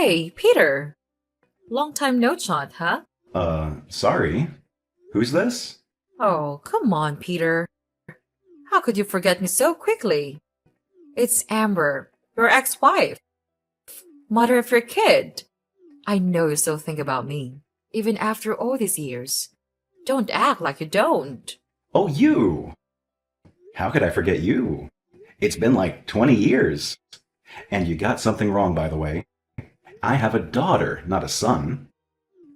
Hey, Peter. Long time no chat, huh? Sorry. Who's this? Oh, come on, Peter. How could you forget me so quickly? It's Amber, your ex-wife, mother of your kid. I know you still think about me, even after all these years. Don't act like you don't. Oh, you! How could I forget you? It's been like 20 years. And you got something wrong, by the way. I have a daughter, not a son.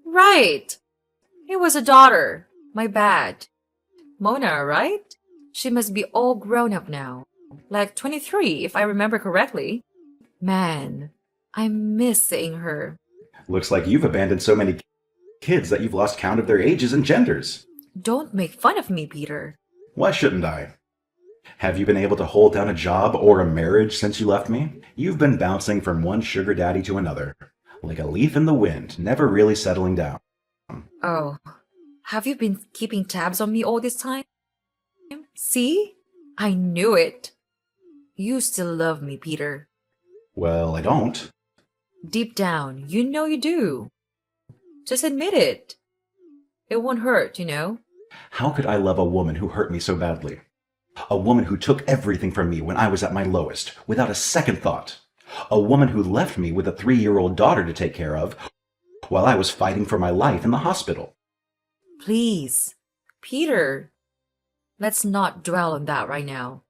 Right. It was a daughter. My bad. Mona, right? She must be all grown up now. Like 23, if I remember correctly. Man, I miss seeing her. Looks like you've abandoned so many kids that you've lost count of their ages and genders. Don't make fun of me, Peter. Why shouldn't I? Have you been able to hold down a job or a marriage since you left me? You've been bouncing from one sugar daddy to another, like a leaf in the wind, never really settling down. Oh, have you been keeping tabs on me all this time? See? I knew it. You still love me, Peter. Well, I don't. Deep down, you know you do. Just admit it. It won't hurt, you know? How could I love a woman who hurt me so badly? A woman who took everything from me when I was at my lowest, without a second thought. A woman who left me with a 3-year-old daughter to take care of while I was fighting for my life in the hospital. Please, Peter, let's not dwell on that right now.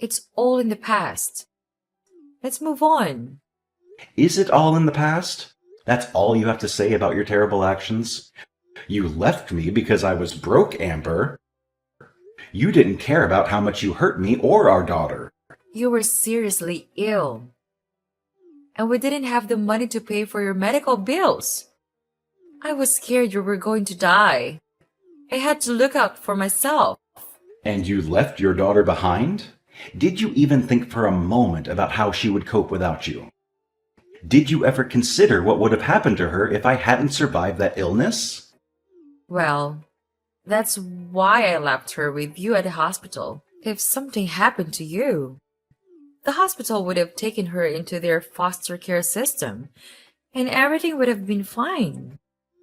It's all in the past. Let's move on. Is it all in the past? That's all you have to say about your terrible actions? You left me because I was broke, Amber. You didn't care about how much you hurt me or our daughter. You were seriously ill. And we didn't have the money to pay for your medical bills. I was scared you were going to die. I had to look out for myself. And you left your daughter behind? Did you even think for a moment about how she would cope without you? Did you ever consider what would have happened to her if I hadn't survived that illness? Well, that's why I left her with you at the hospital. If something happened to you, the hospital would have taken her into their foster care system, and everything would have been fine.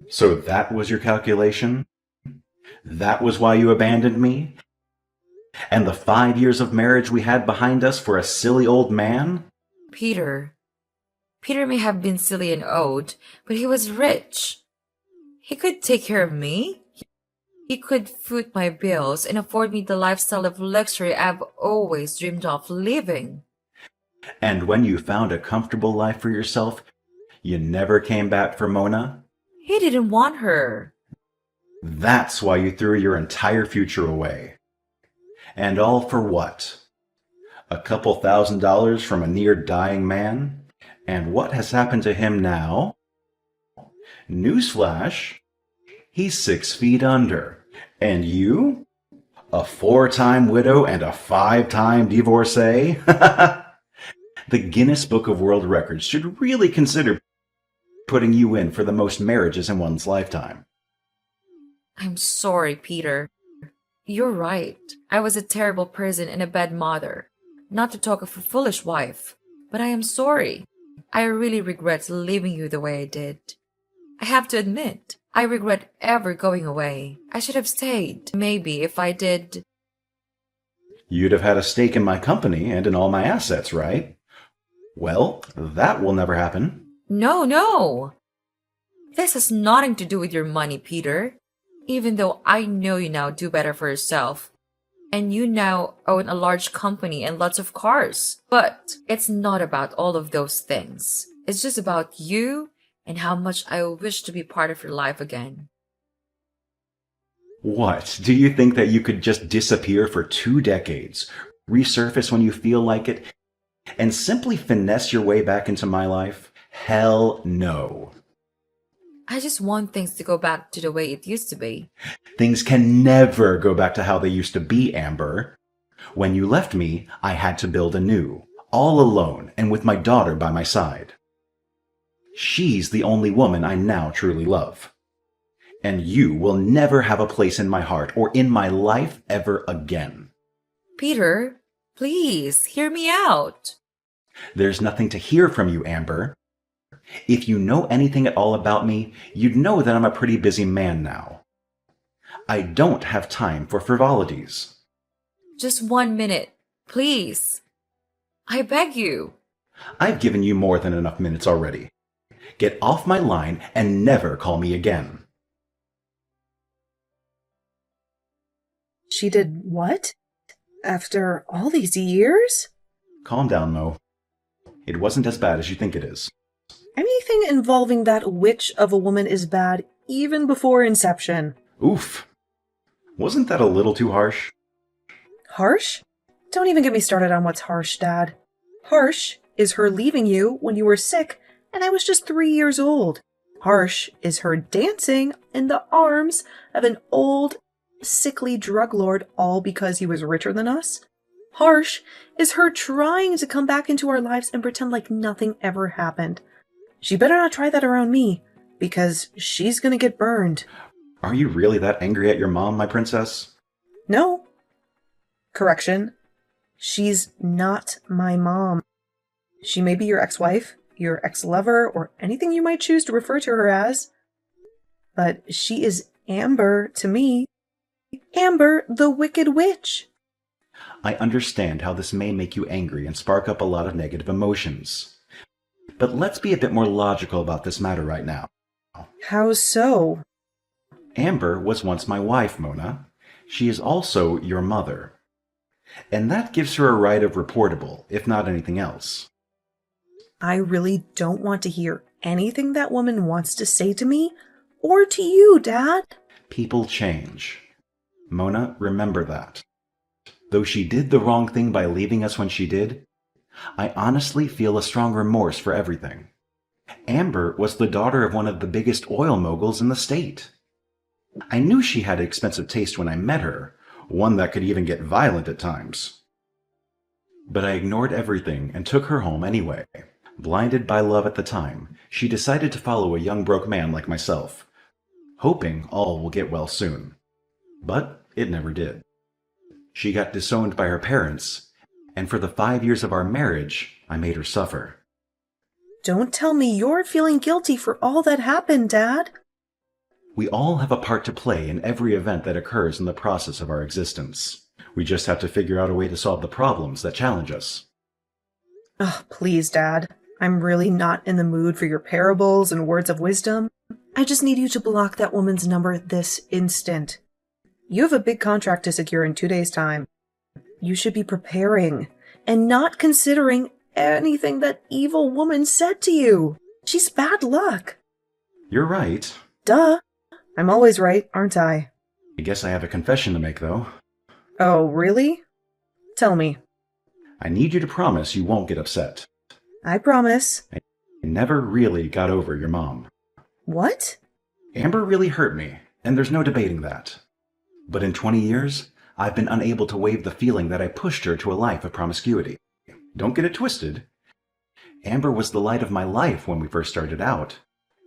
So that was your calculation? That was why you abandoned me? And the 5 years of marriage we had behind us for a silly old man? Peter may have been silly and old, but he was rich. He could take care of me. He could foot my bills and afford me the lifestyle of luxury I've always dreamed of living. And when you found a comfortable life for yourself, you never came back for Mona? He didn't want her. That's why you threw your entire future away. And all for what? A couple $1,000s from a near-dying man? And what has happened to him now? Newsflash, he's 6 feet under. And you? A 4-time widow and a 5-time divorcee? The Guinness Book of World Records should really consider putting you in for the most marriages in one's lifetime. I'm sorry, Peter. You're right. I was a terrible person and a bad mother. Not to talk of a foolish wife. But I am sorry. I really regret leaving you the way I did. I have to admit, I regret ever going away. I should have stayed. Maybe if I did. You'd have had a stake in my company and in all my assets, right? Well, that will never happen. No. This has nothing to do with your money, Peter. Even though I know you now do better for yourself. And you now own a large company and lots of cars. But it's not about all of those things. It's just about you and how much I wish to be part of your life again. What? Do you think that you could just disappear for 2 decades, resurface when you feel like it, and simply finesse your way back into my life? Hell no. I just want things to go back to the way it used to be. Things can never go back to how they used to be, Amber. When you left me, I had to build anew, all alone and with my daughter by my side. She's the only woman I now truly love. And you will never have a place in my heart or in my life ever again. Peter, please, hear me out. There's nothing to hear from you, Amber. If you know anything at all about me, you'd know that I'm a pretty busy man now. I don't have time for frivolities. Just 1 minute, please. I beg you. I've given you more than enough minutes already. Get off my line and never call me again. She did what? After all these years? Calm down, Mo. It wasn't as bad as you think it is. Anything involving that witch of a woman is bad, even before inception. Oof. Wasn't that a little too harsh? Harsh? Don't even get me started on what's harsh, Dad. Harsh is her leaving you when you were sick and I was just 3 years old. Harsh is her dancing in the arms of an old, sickly drug lord, all because he was richer than us. Harsh is her trying to come back into our lives and pretend like nothing ever happened. She better not try that around me, because she's gonna get burned. Are you really that angry at your mom, my princess? No. Correction. She's not my mom. She may be your ex-wife, your ex-lover, or anything you might choose to refer to her as. But she is Amber to me. Amber, the Wicked Witch. I understand how this may make you angry and spark up a lot of negative emotions. But let's be a bit more logical about this matter right now. How so? Amber was once my wife, Mona. She is also your mother. And that gives her a right of reportable, if not anything else. I really don't want to hear anything that woman wants to say to me or to you, Dad. People change. Mona, remember that. Though she did the wrong thing by leaving us when she did, I honestly feel a strong remorse for everything. Amber was the daughter of one of the biggest oil moguls in the state. I knew she had expensive taste when I met her, one that could even get violent at times. But I ignored everything and took her home anyway. Blinded by love at the time, she decided to follow a young broke man like myself, hoping all will get well soon. But it never did. She got disowned by her parents, and for the 5 years of our marriage, I made her suffer. Don't tell me you're feeling guilty for all that happened, Dad. We all have a part to play in every event that occurs in the process of our existence. We just have to figure out a way to solve the problems that challenge us. Oh, please, Dad. I'm really not in the mood for your parables and words of wisdom. I just need you to block that woman's number this instant. You have a big contract to secure in 2 days' time. You should be preparing and not considering anything that evil woman said to you. She's bad luck. You're right. Duh. I'm always right, aren't I? I guess I have a confession to make, though. Oh, really? Tell me. I need you to promise you won't get upset. I promise. I never really got over your mom. What? Amber really hurt me, and there's no debating that. But in 20 years, I've been unable to waive the feeling that I pushed her to a life of promiscuity. Don't get it twisted. Amber was the light of my life when we first started out.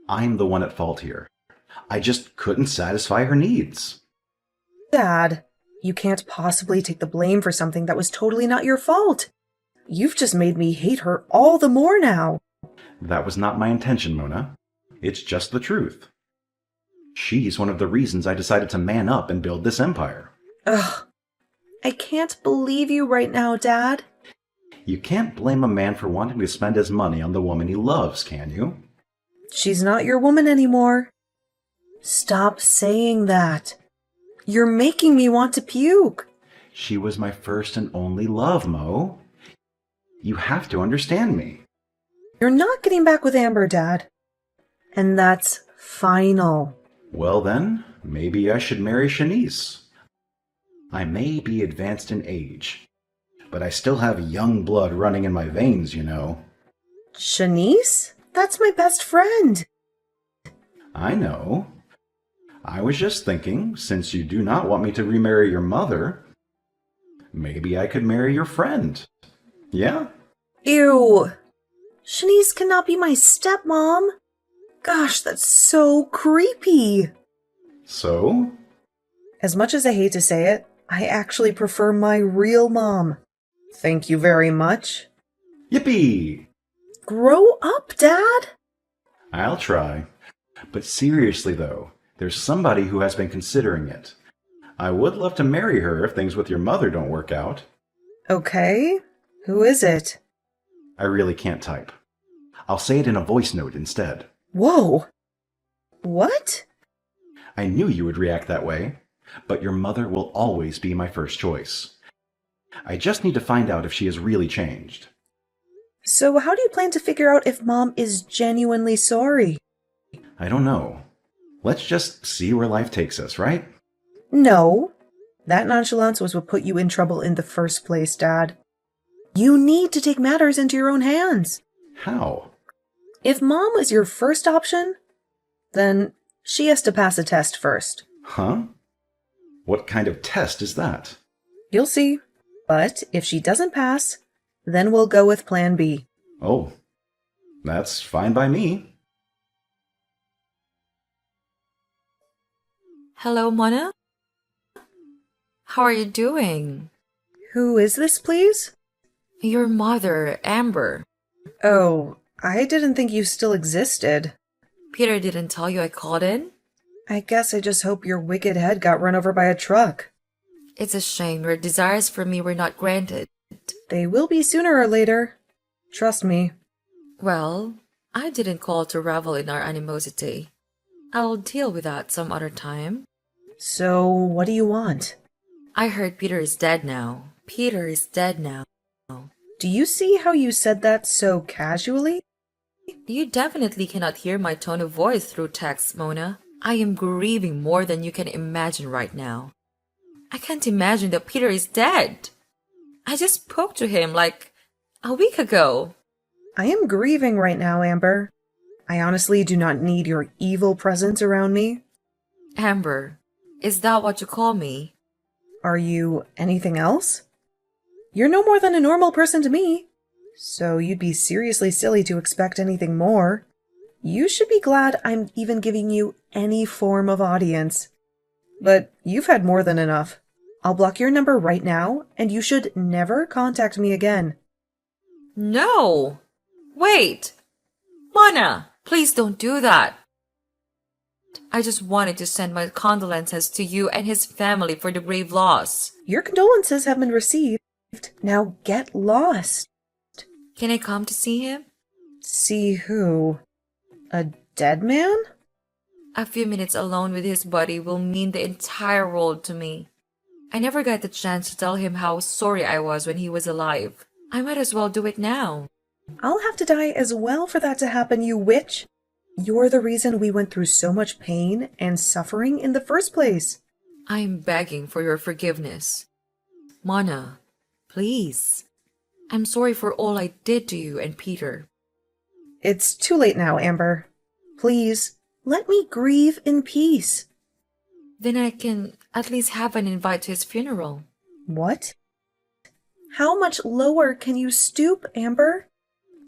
I'm the one at fault here. I just couldn't satisfy her needs. Dad, you can't possibly take the blame for something that was totally not your fault. You've just made me hate her all the more now. That was not my intention, Mona. It's just the truth. She's one of the reasons I decided to man up and build this empire. Ugh. I can't believe you right now, Dad. You can't blame a man for wanting to spend his money on the woman he loves, can you? She's not your woman anymore. Stop saying that. You're making me want to puke. She was my first and only love, Mo. You have to understand me. You're not getting back with Amber, Dad. And that's final. Well then, maybe I should marry Shanice. I may be advanced in age, but I still have young blood running in my veins, you know. Shanice? That's my best friend. I know. I was just thinking, since you do not want me to remarry your mother, maybe I could marry your friend. Yeah? Ew. Shanice cannot be my stepmom. Gosh, that's so creepy. So? As much as I hate to say it, I actually prefer my real mom. Thank you very much. Yippee! Grow up, Dad. I'll try. But seriously, though, there's somebody who has been considering it. I would love to marry her if things with your mother don't work out. Okay. Who is it? I really can't type. I'll say it in a voice note instead. Whoa! What? I knew you would react that way, but your mother will always be my first choice. I just need to find out if she has really changed. So how do you plan to figure out if Mom is genuinely sorry? I don't know. Let's just see where life takes us, right? No. That nonchalance was what put you in trouble in the first place, Dad. You need to take matters into your own hands. How? If Mom was your first option, then she has to pass a test first. Huh? What kind of test is that? You'll see. But if she doesn't pass, then we'll go with Plan B. Oh, that's fine by me. Hello, Mona? How are you doing? Who is this, please? Your mother, Amber. Oh, I didn't think you still existed. Peter didn't tell you I called in? I guess I just hope your wicked head got run over by a truck. It's a shame your desires for me were not granted. They will be sooner or later. Trust me. Well, I didn't call to revel in our animosity. I'll deal with that some other time. So, what do you want? I heard Peter is dead now. Peter is dead now. Do you see how you said that so casually? You definitely cannot hear my tone of voice through text, Mona. I am grieving more than you can imagine right now. I can't imagine that Peter is dead. I just spoke to him like a week ago. I am grieving right now, Amber. I honestly do not need your evil presence around me. Amber, is that what you call me? Are you anything else? You're no more than a normal person to me. So you'd be seriously silly to expect anything more. You should be glad I'm even giving you any form of audience. But you've had more than enough. I'll block your number right now, and you should never contact me again. No! Wait! Mona, please don't do that. I just wanted to send my condolences to you and his family for the grave loss. Your condolences have been received. Now get lost. Can I come to see him? See who? A dead man? A few minutes alone with his body will mean the entire world to me. I never got the chance to tell him how sorry I was when he was alive. I might as well do it now. I'll have to die as well for that to happen, you witch. You're the reason we went through so much pain and suffering in the first place. I am begging for your forgiveness. Mona, please. I'm sorry for all I did to you and Peter. It's too late now, Amber. Please, let me grieve in peace. Then I can at least have an invite to his funeral. What? How much lower can you stoop, Amber?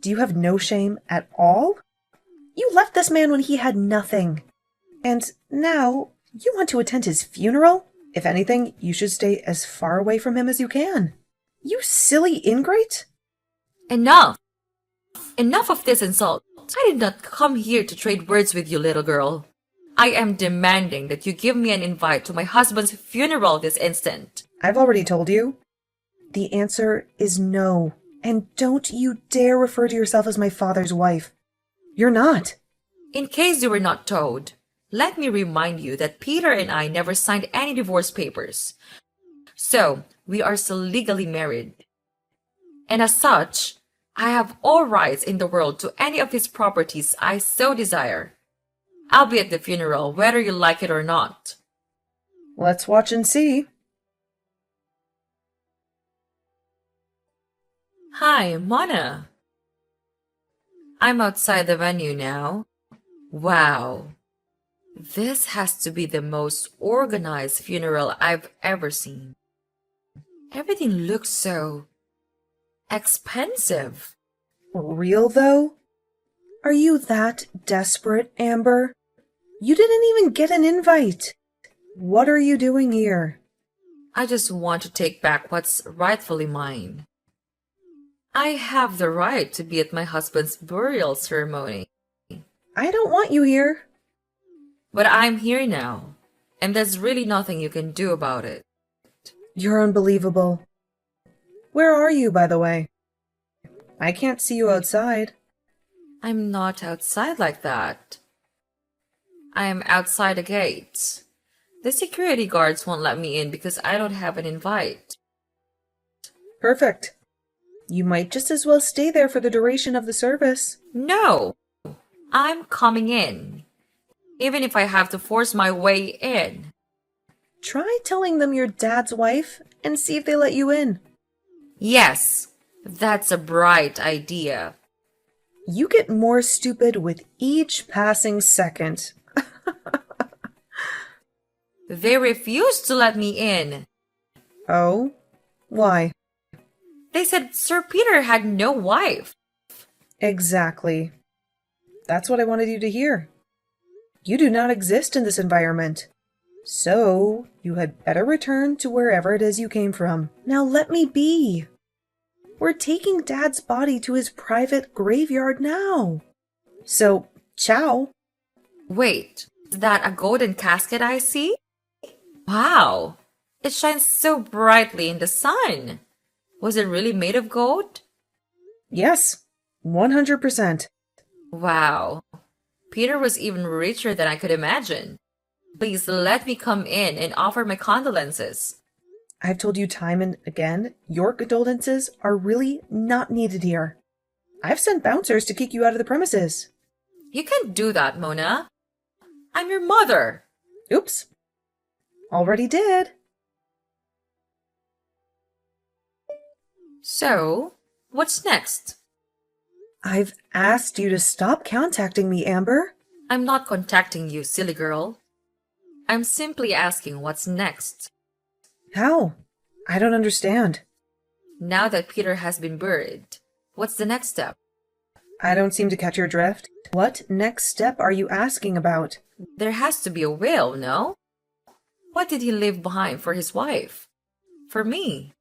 Do you have no shame at all? You left this man when he had nothing. And now you want to attend his funeral? If anything, you should stay as far away from him as you can. You silly ingrate! Enough! Enough of this insult. I did not come here to trade words with you, little girl. I am demanding that you give me an invite to my husband's funeral this instant. I've already told you. The answer is no. And don't you dare refer to yourself as my father's wife. You're not. In case you were not told, let me remind you that Peter and I never signed any divorce papers. So, we are still legally married. And as such, I have all rights in the world to any of his properties I so desire. I'll be at the funeral whether you like it or not. Let's watch and see. Hi, Mona. I'm outside the venue now. Wow. This has to be the most organized funeral I've ever seen. Everything looks so expensive. Real, though? Are you that desperate, Amber? You didn't even get an invite. What are you doing here? I just want to take back what's rightfully mine. I have the right to be at my husband's burial ceremony. I don't want you here. But I'm here now, and there's really nothing you can do about it. You're unbelievable. Where are you, by the way? I can't see you outside. I'm not outside like that. I am outside the gates. The security guards won't let me in because I don't have an invite. Perfect. You might just as well stay there for the duration of the service. No, I'm coming in, even if I have to force my way in. Try telling them you're Dad's wife and see if they let you in. Yes, that's a bright idea. You get more stupid with each passing second. They refused to let me in. Oh? Why? They said Sir Peter had no wife. Exactly. That's what I wanted you to hear. You do not exist in this environment. So, you had better return to wherever it is you came from. Now let me be. We're taking Dad's body to his private graveyard now. So, ciao. Wait, is that a golden casket I see? Wow, it shines so brightly in the sun. Was it really made of gold? Yes, 100%. Wow, Peter was even richer than I could imagine. Please let me come in and offer my condolences. I've told you time and again, your condolences are really not needed here. I've sent bouncers to kick you out of the premises. You can't do that, Mona. I'm your mother. Oops. Already did. So, what's next? I've asked you to stop contacting me, Amber. I'm not contacting you, silly girl. I'm simply asking what's next. How? I don't understand. Now that Peter has been buried, what's the next step? I don't seem to catch your drift. What next step are you asking about? There has to be a will, no? What did he leave behind for his wife? For me?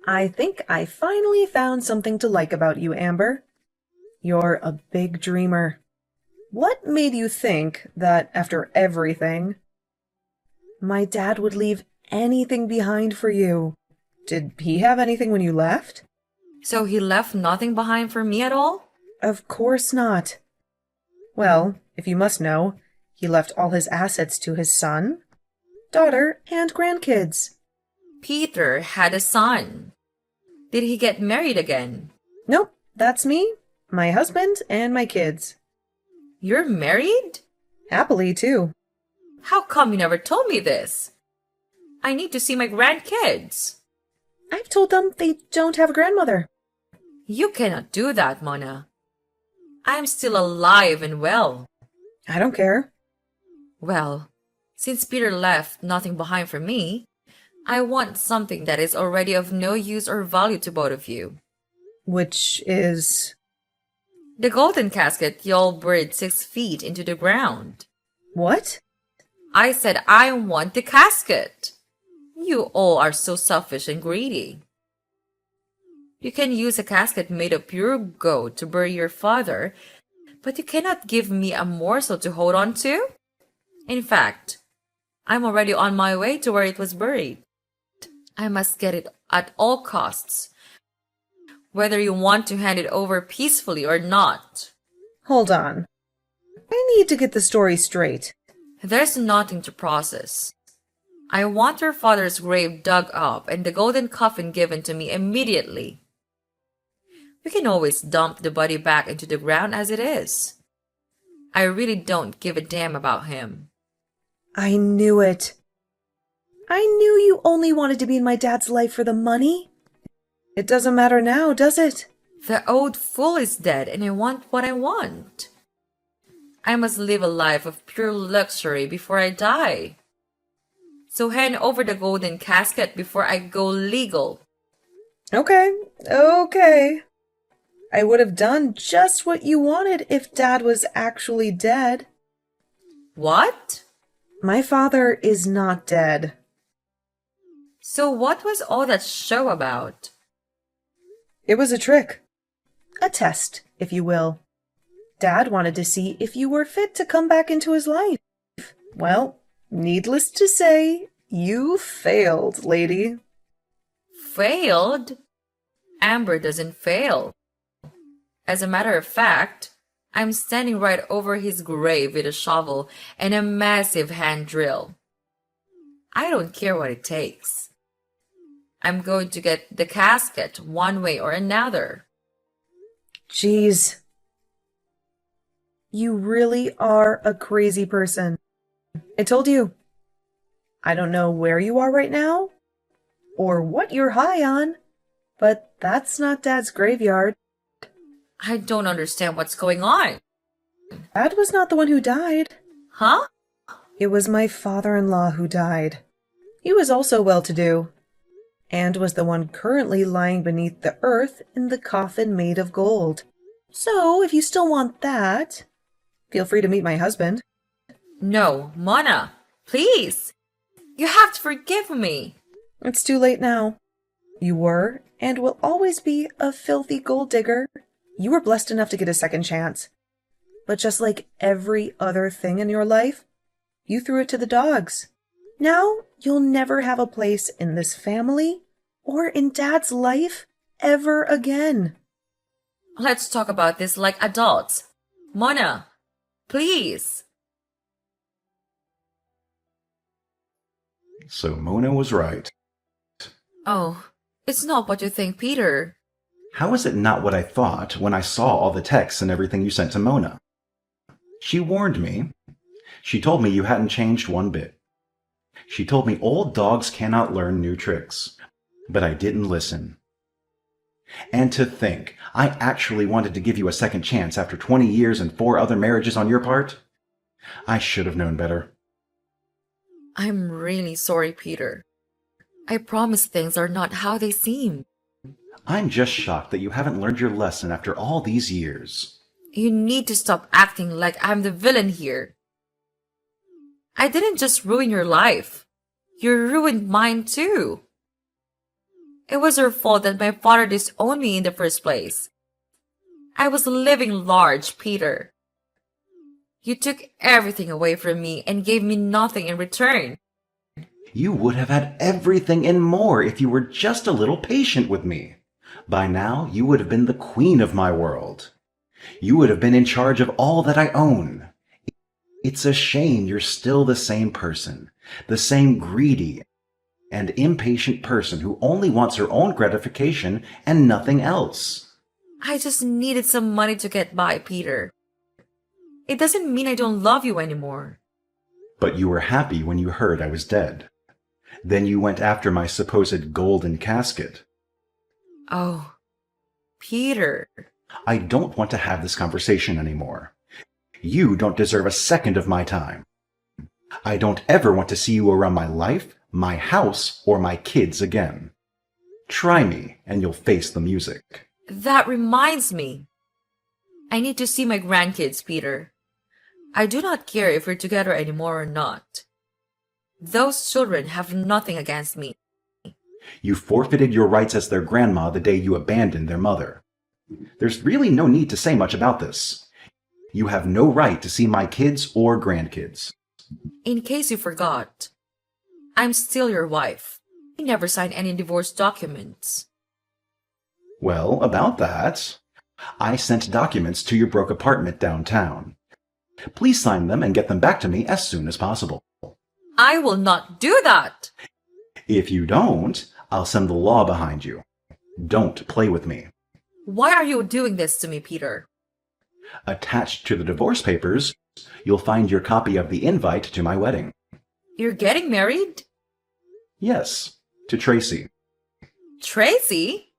I think I finally found something to like about you, Amber. You're a big dreamer. What made you think that after everything, my dad would leave anything behind for you? Did he have anything when you left? So he left nothing behind for me at all? Of course not. Well, if you must know, he left all his assets to his son, daughter, and grandkids. Peter had a son. Did he get married again? Nope, that's me, my husband, and my kids. You're married? Happily, too. How come you never told me this? I need to see my grandkids. I've told them they don't have a grandmother. You cannot do that, Mona. I'm still alive and well. I don't care. Well, since Peter left nothing behind for me, I want something that is already of no use or value to both of you. Which is... The golden casket y'all buried 6 feet into the ground. What? I said I want the casket. You all are so selfish and greedy. You can use a casket made of pure gold to bury your father, but you cannot give me a morsel to hold on to? In fact, I'm already on my way to where it was buried. I must get it at all costs, whether you want to hand it over peacefully or not. Hold on. I need to get the story straight. There's nothing to process. I want your father's grave dug up and the golden coffin given to me immediately. We can always dump the body back into the ground as it is. I really don't give a damn about him. I knew it. I knew you only wanted to be in my dad's life for the money. It doesn't matter now, does it? The old fool is dead and I want what I want. I must live a life of pure luxury before I die. So hand over the golden casket before I go legal. Okay. I would have done just what you wanted if Dad was actually dead. What? My father is not dead. So what was all that show about? It was a trick. A test, if you will. Dad wanted to see if you were fit to come back into his life. Well, needless to say, you failed, lady. Failed? Amber doesn't fail. As a matter of fact, I'm standing right over his grave with a shovel and a massive hand drill. I don't care what it takes. I'm going to get the casket one way or another. Jeez. You really are a crazy person. I told you. I don't know where you are right now or what you're high on, but that's not Dad's graveyard. I don't understand what's going on. Dad was not the one who died. Huh? It was my father-in-law who died. He was also well-to-do, and was the one currently lying beneath the earth in the coffin made of gold. So, if you still want that, feel free to meet my husband. No, Mona, please. You have to forgive me. It's too late now. You were, and will always be, a filthy gold digger. You were blessed enough to get a second chance. But just like every other thing in your life, you threw it to the dogs. Now, you'll never have a place in this family or in Dad's life ever again. Let's talk about this like adults. Mona, please. So Mona was right. Oh, it's not what you think, Peter. How is it not what I thought when I saw all the texts and everything you sent to Mona? She warned me. She told me you hadn't changed one bit. She told me old dogs cannot learn new tricks. But I didn't listen. And to think, I actually wanted to give you a second chance after 20 years and 4 other marriages on your part? I should have known better. I'm really sorry, Peter. I promise things are not how they seem. I'm just shocked that you haven't learned your lesson after all these years. You need to stop acting like I'm the villain here. I didn't just ruin your life. You ruined mine too. It was your fault that my father disowned me in the first place. I was living large, Peter. You took everything away from me and gave me nothing in return. You would have had everything and more if you were just a little patient with me. By now, you would have been the queen of my world. You would have been in charge of all that I own. It's a shame you're still the same person, the same greedy and impatient person who only wants her own gratification and nothing else. I just needed some money to get by, Peter. It doesn't mean I don't love you anymore. But you were happy when you heard I was dead. Then you went after my supposed golden casket. Oh, Peter. I don't want to have this conversation anymore. You don't deserve a second of my time. I don't ever want to see you around my life, my house, or my kids again. Try me, and you'll face the music. That reminds me. I need to see my grandkids, Peter. I do not care if we're together anymore or not. Those children have nothing against me. You forfeited your rights as their grandma the day you abandoned their mother. There's really no need to say much about this. You have no right to see my kids or grandkids. In case you forgot, I'm still your wife. I never signed any divorce documents. Well, about that, I sent documents to your broke apartment downtown. Please sign them and get them back to me as soon as possible. I will not do that! If you don't, I'll send the law behind you. Don't play with me. Why are you doing this to me, Peter? Attached to the divorce papers, you'll find your copy of the invite to my wedding. You're getting married? Yes, to Tracy. Tracy?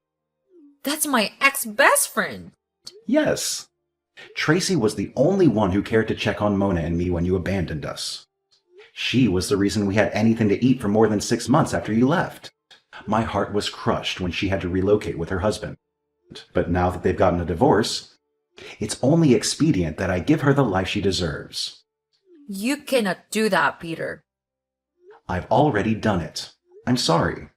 That's my ex-best friend. Yes. Tracy was the only one who cared to check on Mona and me when you abandoned us. She was the reason we had anything to eat for more than 6 months after you left. My heart was crushed when she had to relocate with her husband. But now that they've gotten a divorce, it's only expedient that I give her the life she deserves. You cannot do that, Peter. I've already done it. I'm sorry.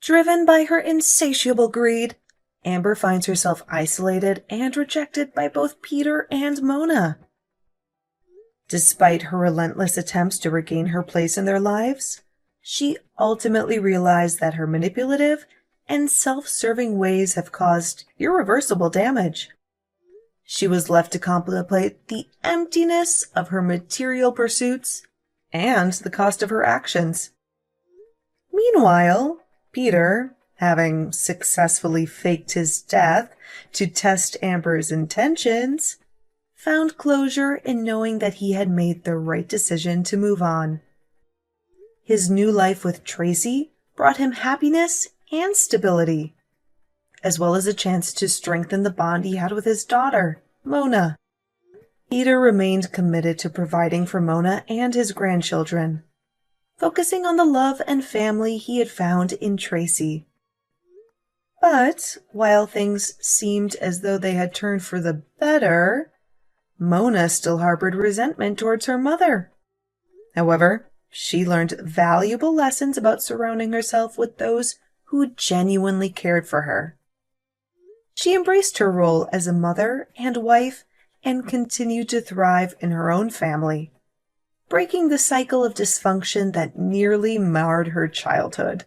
Driven by her insatiable greed, Amber finds herself isolated and rejected by both Peter and Mona. Despite her relentless attempts to regain her place in their lives, she ultimately realized that her manipulative and self-serving ways have caused irreversible damage. She was left to contemplate the emptiness of her material pursuits and the cost of her actions. Meanwhile, Peter, having successfully faked his death to test Amber's intentions, found closure in knowing that he had made the right decision to move on. His new life with Tracy brought him happiness and stability, as well as a chance to strengthen the bond he had with his daughter, Mona. Peter remained committed to providing for Mona and his grandchildren, focusing on the love and family he had found in Tracy. But while things seemed as though they had turned for the better, Mona still harbored resentment towards her mother. However, she learned valuable lessons about surrounding herself with those who genuinely cared for her. She embraced her role as a mother and wife and continued to thrive in her own family, breaking the cycle of dysfunction that nearly marred her childhood.